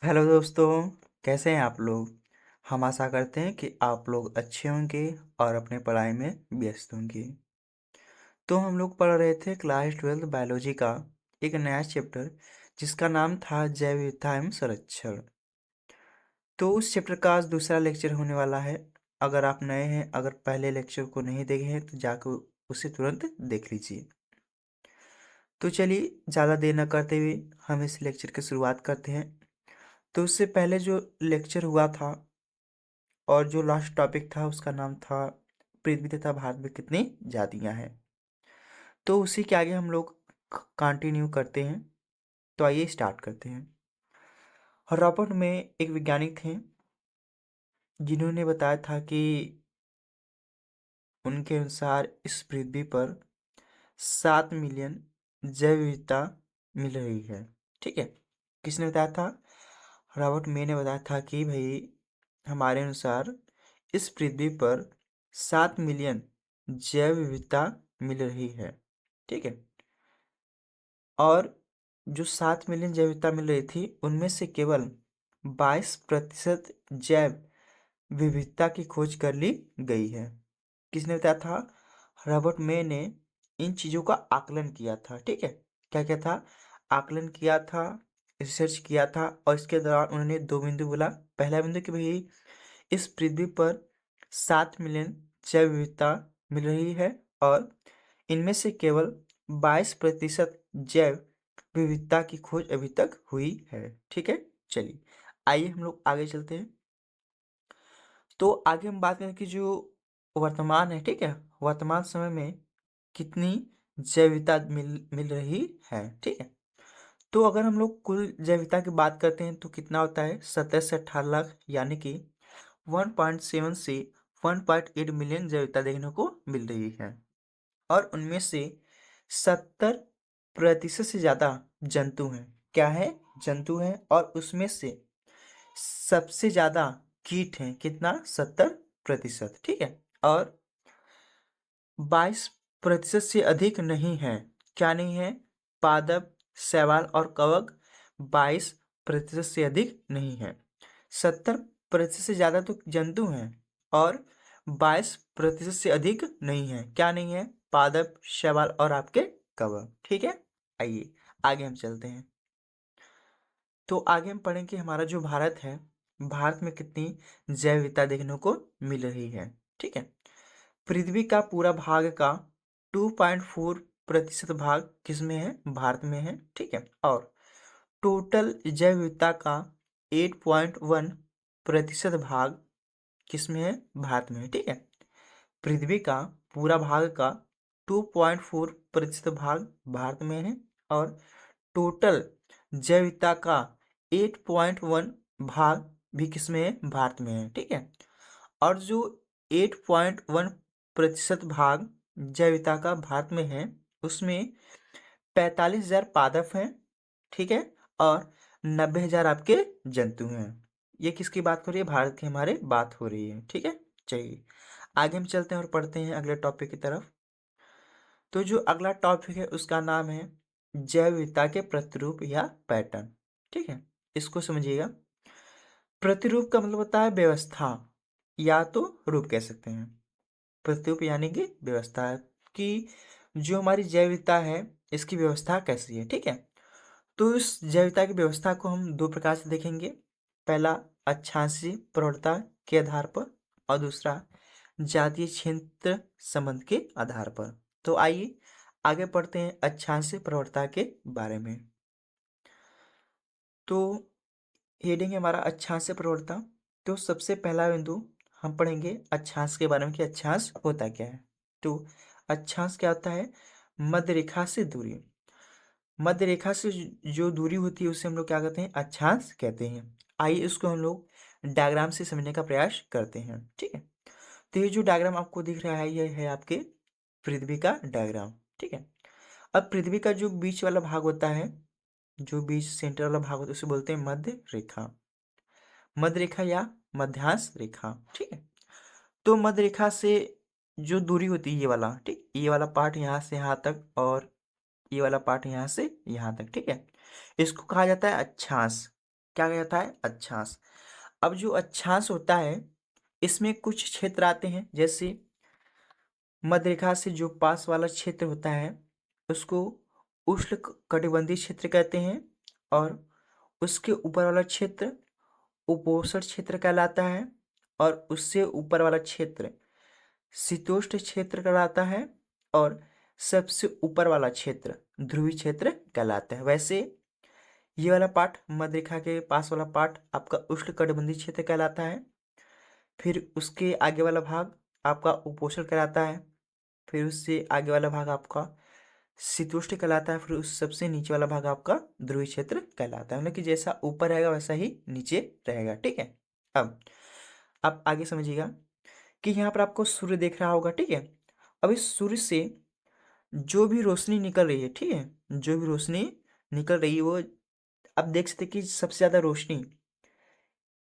Hello दोस्तों, कैसे हैं आप लोग? हम आशा करते हैं कि आप लोग अच्छे होंगे और अपने पढ़ाई में व्यस्त होंगे। तो हम लोग पढ़ रहे थे क्लास 12 बायोलॉजी का एक नया चैप्टर जिसका नाम था जैव विविधता एवं संरक्षण। तो उस चैप्टर का आज दूसरा लेक्चर होने वाला है। अगर आप नए हैं, अगर पहले लेक्चर को नहीं देखे हैं तो जाकर उसे तुरंत देख लीजिए। तो चलिए ज़्यादा देर न करते हुए हम इस लेक्चर की शुरुआत करते हैं। तो उससे पहले जो लेक्चर हुआ था और जो लास्ट टॉपिक था उसका नाम था पृथ्वी तथा भारत में कितनी जातियां हैं। तो उसी के आगे हम लोग कंटिन्यू करते हैं। तो आइए स्टार्ट करते हैं। रॉबर्ट में एक वैज्ञानिक थे जिन्होंने बताया था कि उनके अनुसार इस पृथ्वी पर 7 मिलियन जैव विविधता मिल रही है। ठीक है, किसने बताया था? रॉबर्ट में ने बताया था कि भाई हमारे अनुसार इस पृथ्वी पर 7 मिलियन जैव विविधता मिल रही है। ठीक है, और जो 7 मिलियन जैव विविधता मिल रही थी उनमें से केवल 22% जैव विविधता की खोज कर ली गई है। किसने बताया था? रॉबर्ट मे ने इन चीज़ों का आकलन किया था। ठीक है, क्या क्या था? आकलन किया था, रिसर्च किया था, और इसके दौरान उन्होंने दो बिंदु बोला। पहला बिंदु कि भाई इस पृथ्वी पर 7 मिलियन जैव विविधता मिल रही है और इनमें से केवल 22% जैव विविधता की खोज अभी तक हुई है। ठीक है, चलिए आइए हम लोग आगे चलते हैं। तो आगे हम बात करें कि जो वर्तमान है, ठीक है, वर्तमान समय में कितनी जैव विविधता मिल रही है। ठीक है, तो अगर हम लोग कुल जैव विविधता की बात करते हैं तो कितना होता है? 17 से 18 लाख, यानी कि 1.7 से 1.8 मिलियन जैव विविधता देखने को मिल रही है। और उनमें से 70% से ज़्यादा जंतु हैं। क्या है? जंतु हैं। और उसमें से सबसे ज़्यादा कीट हैं। कितना? 70%। ठीक है, और 22% से अधिक नहीं है। क्या नहीं है? पादप, शैवाल और कवक 22% से अधिक नहीं है। 70% से ज़्यादा तो जंतु हैं और 22% से अधिक नहीं है। क्या नहीं है? पादप, शैवाल और आपके कवक। ठीक है, आइए आगे हम चलते हैं। तो आगे हम पढ़ेंगे हमारा जो भारत है, भारत में कितनी जैव विविधता देखने को मिल रही है। ठीक है, पृथ्वी का पूरा भाग का 2.4% भाग किसमें है? भारत में है। ठीक है, और टोटल जैव विविधता का 8.1% भाग किसमें है? भारत में है। ठीक है, पृथ्वी का पूरा भाग का 2.4% भाग भारत में है और टोटल जैव विविधता का 8.1 भाग भी किसमें है? भारत में है। ठीक है, और जो 8.1% भाग जैव विविधता का भारत में है उसमें 45,000 पादप हैं। ठीक है, और 90,000 आपके जंतु हैं। ये किसकी बात हो रही है? भारत की हमारे बात हो रही है। ठीक है, चलिए आगे हम चलते हैं और पढ़ते हैं अगले टॉपिक की तरफ। तो जो अगला टॉपिक है उसका नाम है जैव विविधता के प्रतिरूप या पैटर्न। ठीक है, इसको समझिएगा। प्रतिरूप का मतलब होता है व्यवस्था, या तो रूप कह सकते हैं। प्रतिरूप यानी कि व्यवस्था है कि जो हमारी जैव विविधता है इसकी व्यवस्था कैसी है। ठीक है, तो इस जैव विविधता की व्यवस्था को हम दो प्रकार से देखेंगे। पहला अक्षांशीय प्रवणता के आधार पर और दूसरा जातीय क्षेत्र संबंध के आधार पर। तो आइए आगे पढ़ते हैं अक्षांशीय प्रवणता के बारे में। तो हेडिंग है हमारा अक्षांशीय प्रवणता। तो सबसे पहला बिंदु हम पढ़ेंगे अक्षांश के बारे में कि अक्षांश होता क्या है। तो अक्षांश क्या होता है? मध्य रेखा से दूरी। मध्य रेखा से जो दूरी होती है उसे हम लोग क्या कहते हैं? अक्षांश कहते हैं। आइए इसको हम लोग डायग्राम से समझने का प्रयास करते हैं। ठीक है, तो ये जो डायग्राम आपको दिख रहा है ये है आपके पृथ्वी का डायग्राम। ठीक है, अब पृथ्वी का जो बीच वाला भाग होता है, जो बीच सेंटर वाला भाग होता है उसे बोलते हैं मध्य रेखा। मध्य रेखा या मध्यांश रेखा। ठीक है, तो मध्य रेखा से जो दूरी होती है ये वाला, ठीक, ये वाला पार्ट यहाँ से यहाँ तक और ये वाला पार्ट यहाँ से यहाँ तक। ठीक है, इसको कहा जाता है अक्षांश। क्या कहता है? अक्षांश। अब जो अक्षांश होता है इसमें कुछ क्षेत्र आते हैं, जैसे मध्य रेखा से जो पास वाला क्षेत्र होता है उसको उष्ण कटिबंधीय क्षेत्र कहते हैं, और उसके ऊपर वाला क्षेत्र उपोष्ण क्षेत्र कहलाता है, और उससे ऊपर वाला क्षेत्र शीतोष्ण क्षेत्र कहलाता है, और सबसे ऊपर वाला क्षेत्र ध्रुवीय क्षेत्र कहलाता है। वैसे ये वाला पार्ट मध्य रेखा के पास वाला पार्ट आपका उष्ण कटिबंधीय क्षेत्र कहलाता है, फिर उसके आगे वाला भाग आपका उपोष्ण कहलाता है, फिर उससे आगे वाला भाग आपका शीतोष्ण कहलाता है, फिर उस सबसे नीचे वाला भाग आपका ध्रुवीय क्षेत्र कहलाता है। मतलब कि जैसा ऊपर रहेगा वैसा ही नीचे रहेगा। ठीक है, अब आप आगे समझिएगा कि यहाँ पर आपको सूर्य देख रहा होगा। ठीक है, अब इस सूर्य से जो भी रोशनी निकल रही है, ठीक है, जो भी रोशनी निकल रही है वो आप देख सकते हैं कि सबसे ज़्यादा रोशनी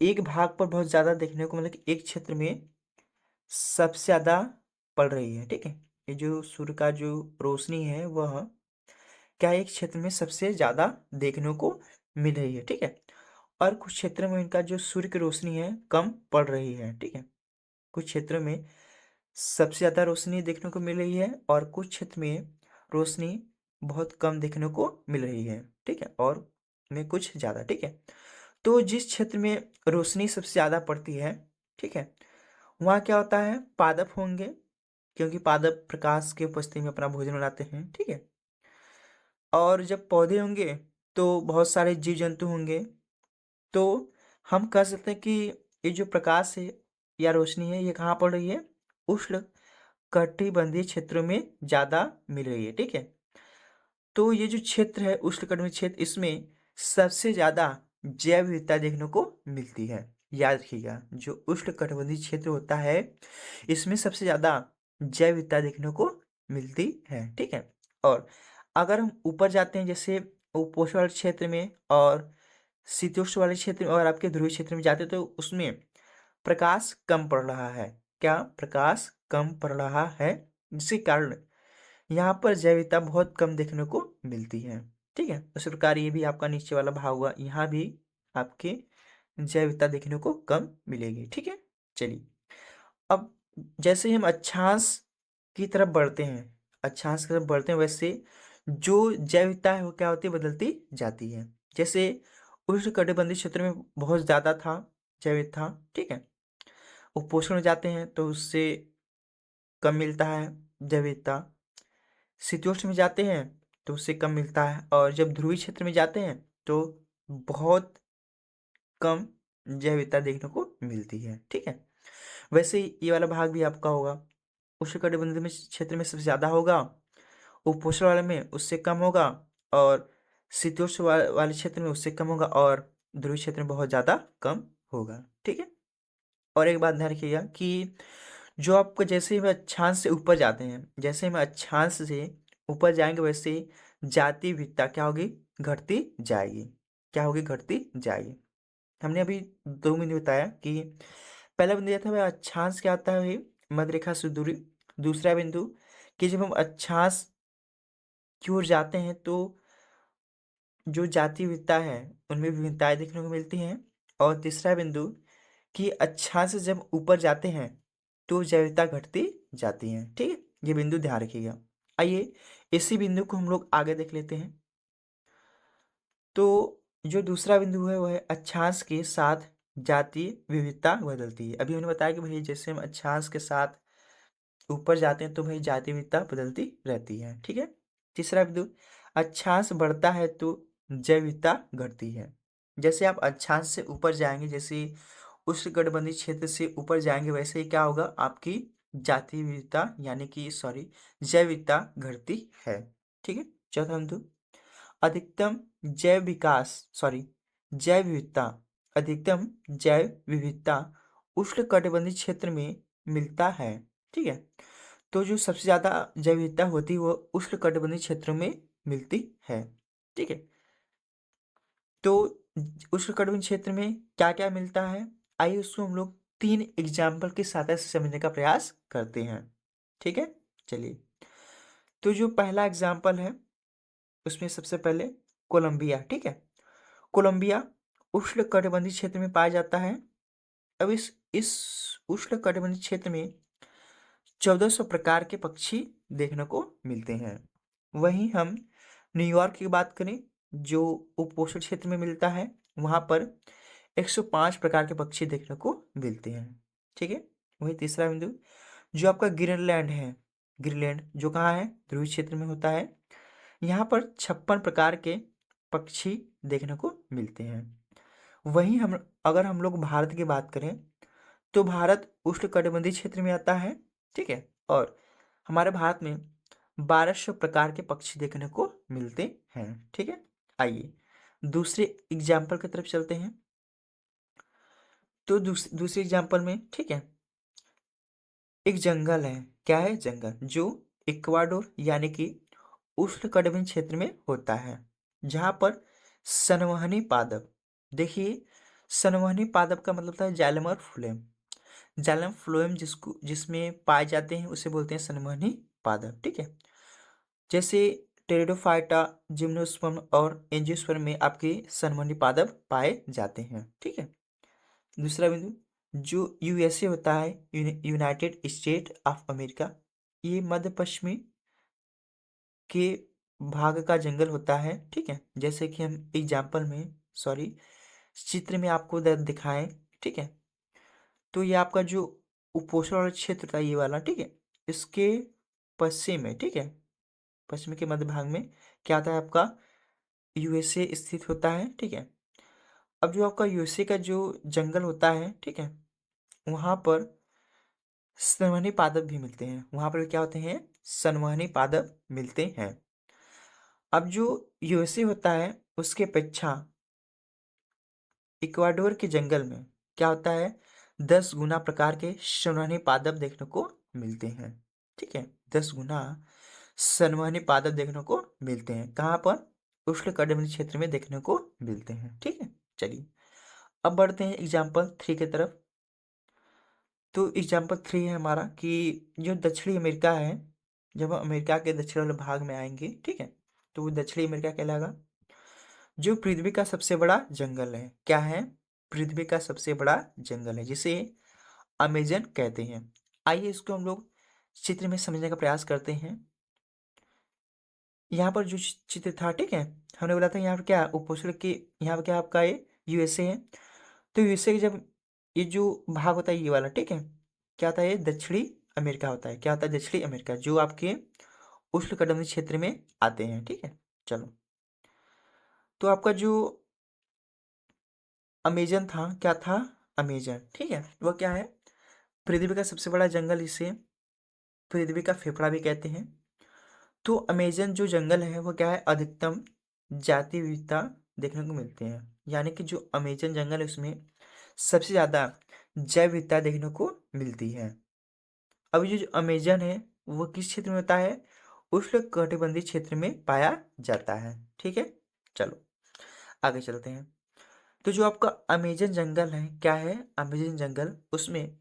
एक भाग पर बहुत ज़्यादा देखने को, मतलब कि एक क्षेत्र में सबसे ज़्यादा पड़ रही है। ठीक है, ये जो सूर्य का जो रोशनी है वह क्या एक क्षेत्र में सबसे ज़्यादा देखने को मिल रही है। ठीक है, और कुछ क्षेत्र में इनका जो सूर्य की रोशनी है कम पड़ रही है। ठीक है, कुछ क्षेत्र में सबसे ज़्यादा रोशनी देखने को मिल रही है और कुछ क्षेत्र में रोशनी बहुत कम देखने को मिल रही है। ठीक है, और में कुछ ज़्यादा। ठीक है, तो जिस क्षेत्र में रोशनी सबसे ज़्यादा पड़ती है, ठीक है, वहाँ क्या होता है? पादप होंगे, क्योंकि पादप प्रकाश के उपस्थिति में अपना भोजन बनाते हैं। ठीक है, और जब पौधे होंगे तो बहुत सारे जीव जंतु होंगे। तो हम कह सकते हैं कि ये जो प्रकाश है या रोशनी है ये कहाँ पड़ रही है? उष्ण कटिबंधीय क्षेत्रों में ज़्यादा मिल रही है। ठीक है, तो ये जो क्षेत्र है उष्णकटिबंधीय क्षेत्र, इसमें सबसे ज़्यादा जैव विविधता देखने को मिलती है। याद रखिएगा, जो उष्णकटिबंधीय क्षेत्र होता है इसमें सबसे ज़्यादा जैव विविधता देखने को मिलती है। ठीक है, और अगर हम ऊपर जाते हैं जैसे उपोष्ण वाले क्षेत्र में और शीतोष्ण वाले क्षेत्र में और आपके ध्रुवीय क्षेत्र में जाते हैं तो उसमें प्रकाश कम पड़ रहा है। क्या? प्रकाश कम पड़ रहा है, जिसके कारण यहाँ पर जैव विविधता बहुत कम देखने को मिलती है। ठीक है, उसी प्रकार ये भी आपका नीचे वाला भाग हुआ, यहाँ भी आपके जैव विविधता देखने को कम मिलेगी। ठीक है, चलिए अब जैसे ही हम अक्षांश की तरफ बढ़ते हैं, अक्षांश की तरफ बढ़ते हैं, वैसे जो जैव विविधता है वो क्या होती है? बदलती जाती है। जैसे उष्णकटिबंधीय क्षेत्र में बहुत ज़्यादा था जैव विविधता, ठीक है, उपोष्ण में जाते हैं तो उससे कम मिलता है जैव विविधता, शीतोष्ण में जाते हैं तो उससे कम मिलता है, और जब ध्रुवीय क्षेत्र में जाते हैं तो बहुत कम जैव विविधता देखने को मिलती है। ठीक है, वैसे ही ये वाला भाग भी आपका होगा, उष्णकटिबंधीय में क्षेत्र में सबसे ज़्यादा होगा, उपोष्ण वाले में उससे कम होगा, और शीतोष्ण वाले क्षेत्र में उससे कम होगा, और ध्रुवीय क्षेत्र में बहुत ज़्यादा कम होगा। ठीक है, और एक बात ध्यान रखिएगा कि जो आपको जैसे ही हम अक्षांश से ऊपर जाते हैं, जैसे हम अक्षांश से ऊपर जाएंगे वैसे ही जाति विविधता क्या होगी? घटती जाएगी। क्या होगी? घटती जाएगी। हमने अभी 2 बिंदु बताया कि पहला बिंदु यह था वह अक्षांश क्या होता है भाई? मध्य रेखा से दूरी। दूसरा बिंदु कि जब हम अक्षांश की ओर जाते हैं तो जो जाति विविधता है उनमें विभिन्नताएं देखने को मिलती हैं, और तीसरा बिंदु कि अक्षांश से जब ऊपर जाते हैं तो जैविकता घटती जाती है। ठीक है, ये बिंदु ध्यान रखिएगा। आइए इसी बिंदु को हम लोग आगे देख लेते हैं। तो जो दूसरा बिंदु है वह है अक्षांश के साथ जातीय विविधता बदलती है। अभी हमने बताया कि भाई जैसे हम अक्षांश के साथ ऊपर जाते हैं तो भाई जातीय विविधता बदलती रहती है। ठीक है, तीसरा बिंदु अक्षांश बढ़ता है तो जैव विविधता घटती है। जैसे आप अक्षांश से ऊपर जाएंगे, जैसे उष्णकटिबंधीय क्षेत्र से ऊपर जाएंगे, वैसे ही क्या होगा? आपकी जातीय विविधता यानी कि सॉरी जैव विविधता घटती है। ठीक है, चौथा बिंदु अधिकतम जैव विकास सॉरी जैव विविधता अधिकतम जैव विविधता उष्णकटिबंधीय क्षेत्र में मिलता है। ठीक है, तो जो सबसे ज़्यादा जैव विविधता होती है वो उष्णकटिबंधीय क्षेत्रों में मिलती है। ठीक है, तो उष्णकटिबंधीय क्षेत्र में क्या क्या मिलता है, आइए उसको हम लोग 3 एग्जाम्पल की सहायता से समझने का प्रयास करते हैं। ठीक है, चलिए तो जो पहला एग्जाम्पल है उसमें सबसे पहले कोलंबिया। ठीक है, कोलंबिया उष्णकटिबंधीय क्षेत्र में पाया जाता है। अब इस उष्णकटिबंधीय क्षेत्र में 1400 प्रकार के पक्षी देखने को मिलते हैं। वहीं हम न्यूयॉर्क की बात करें, जो उपोष्ण क्षेत्र में मिलता है, वहां पर 105 प्रकार के पक्षी देखने को मिलते हैं। ठीक है। वही तीसरा बिंदु, जो आपका ग्रीनलैंड है, ग्रीनलैंड जो कहाँ है, ध्रुवीय क्षेत्र में होता है, यहाँ पर 56 प्रकार के पक्षी देखने को मिलते हैं। वहीं अगर हम लोग भारत की बात करें, तो भारत उष्णकटिबंधीय क्षेत्र में आता है। ठीक है। और हमारे भारत में 1200 प्रकार के पक्षी देखने को मिलते हैं। ठीक है। आइए दूसरे एग्जाम्पल की तरफ चलते हैं। तो दूसरे एग्जाम्पल में, ठीक है, एक जंगल है। क्या है? जंगल, जो इक्वाडोर यानी कि उष्णकटिबंधीय क्षेत्र में होता है, जहां पर सनवहनी पादप, देखिए सनवहनी पादप का मतलब था जाइलम और फ्लोएम। जाइलम फ्लोएम जिसमें पाए जाते हैं उसे बोलते हैं सनवहनी पादप। ठीक है। जैसे टेरिडोफाइटा, जिम्नोस्पर्म और एंजियोस्पर्म में आपके सनवहनी पादप पाए जाते हैं। ठीक है। दूसरा बिंदु, जो यूएसए होता है, यूनाइटेड स्टेट ऑफ अमेरिका, ये मध्य पश्चिमी के भाग का जंगल होता है। ठीक है। जैसे कि हम एग्जाम्पल में, सॉरी, चित्र में आपको दिखाएं। ठीक है। तो ये आपका जो उपोष्ण वाला क्षेत्र था, ये वाला, ठीक है, इसके पश्चिम में, ठीक है, पश्चिम के मध्य भाग में क्या आता है आपका, यूएसए स्थित होता है। ठीक है। अब जो आपका यूएसए का जो जंगल होता है, ठीक है, वहां पर सनवहनी पादप भी मिलते हैं। वहां पर क्या होते हैं? सनवहनी पादप मिलते हैं। अब जो यूएसए होता है, उसके अपेक्षा इक्वाडोर के जंगल में क्या होता है, 10 गुना प्रकार के सनवहनी पादप देखने को मिलते हैं। ठीक है। 10 गुना सनवहनी पादप देखने को मिलते हैं। कहाँ पर? उष्णकटिबंधीय क्षेत्र में देखने को मिलते हैं। ठीक है। चलिए अब बढ़ते हैं एग्जाम्पल 3 की तरफ। तो एग्जाम्पल 3 है हमारा कि जो दक्षिणी अमेरिका है, जब हम अमेरिका के दक्षिण वाले भाग में आएंगे, ठीक है, तो वो दक्षिणी अमेरिका कहलाएगा। जो पृथ्वी का सबसे बड़ा जंगल है, क्या है? पृथ्वी का सबसे बड़ा जंगल है, जिसे अमेजन कहते हैं। आइए इसको हम लोग चित्र में समझने का प्रयास करते हैं। यहाँ पर जो चित्र था, ठीक है, हमने बोला था यहाँ पर क्या उपोष्ण के, यहाँ पर क्या आपका ये यूएसए है। तो यूएसए के जब ये जो भाग होता है, ये वाला, ठीक है, क्या होता है? ये दक्षिणी अमेरिका होता है। क्या होता है? दक्षिणी अमेरिका, जो आपके उष्णकटिबंधीय क्षेत्र में आते हैं। ठीक है। चलो, तो आपका जो अमेजन था, क्या था? अमेजन, ठीक है, वो क्या है? पृथ्वी का सबसे बड़ा जंगल, इसे पृथ्वी का फेफड़ा भी कहते हैं। तो अमेजन जो जंगल है, वो क्या है? अधिकतम जाति विविधता देखने को मिलते हैं। यानी कि जो अमेजन जंगल है, उसमें सबसे ज्यादा जैव विविधता देखने को मिलती है। अब ये जो अमेजन है, वो किस क्षेत्र में होता है? उष्णकटिबंधीय क्षेत्र में पाया जाता है। ठीक है। चलो आगे चलते हैं। तो जो आपका अमेजन जंगल है, क्या है? अमेजन जंगल, उसमें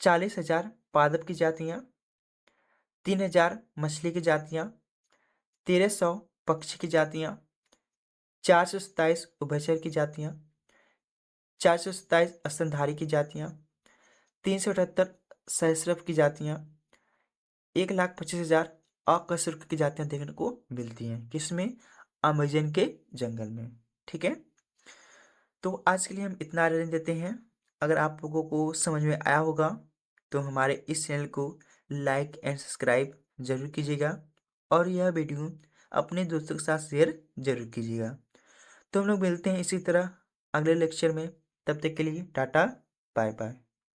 40,000 पादप की जातियां, 3,000 मछली की जातियां, 1,300 पक्षी की जातियां, 427 उभयचर की जातियां, 427 स्तनधारी की जातियां, 378 सरीसृप की जातियां, 1,25,000 अकशेरुकी की जातियां देखने को मिलती हैं। किसमें? अमेजन के जंगल में। ठीक है। तो आज के लिए हम इतना रहने देते हैं। अगर आप लोगों को समझ में आया होगा, तो हमारे इस चैनल को लाइक एंड सब्सक्राइब जरूर कीजिएगा, और यह वीडियो अपने दोस्तों के साथ शेयर जरूर कीजिएगा। तो हम लोग मिलते हैं इसी तरह अगले लेक्चर में। तब तक के लिए टाटा, बाय बाय।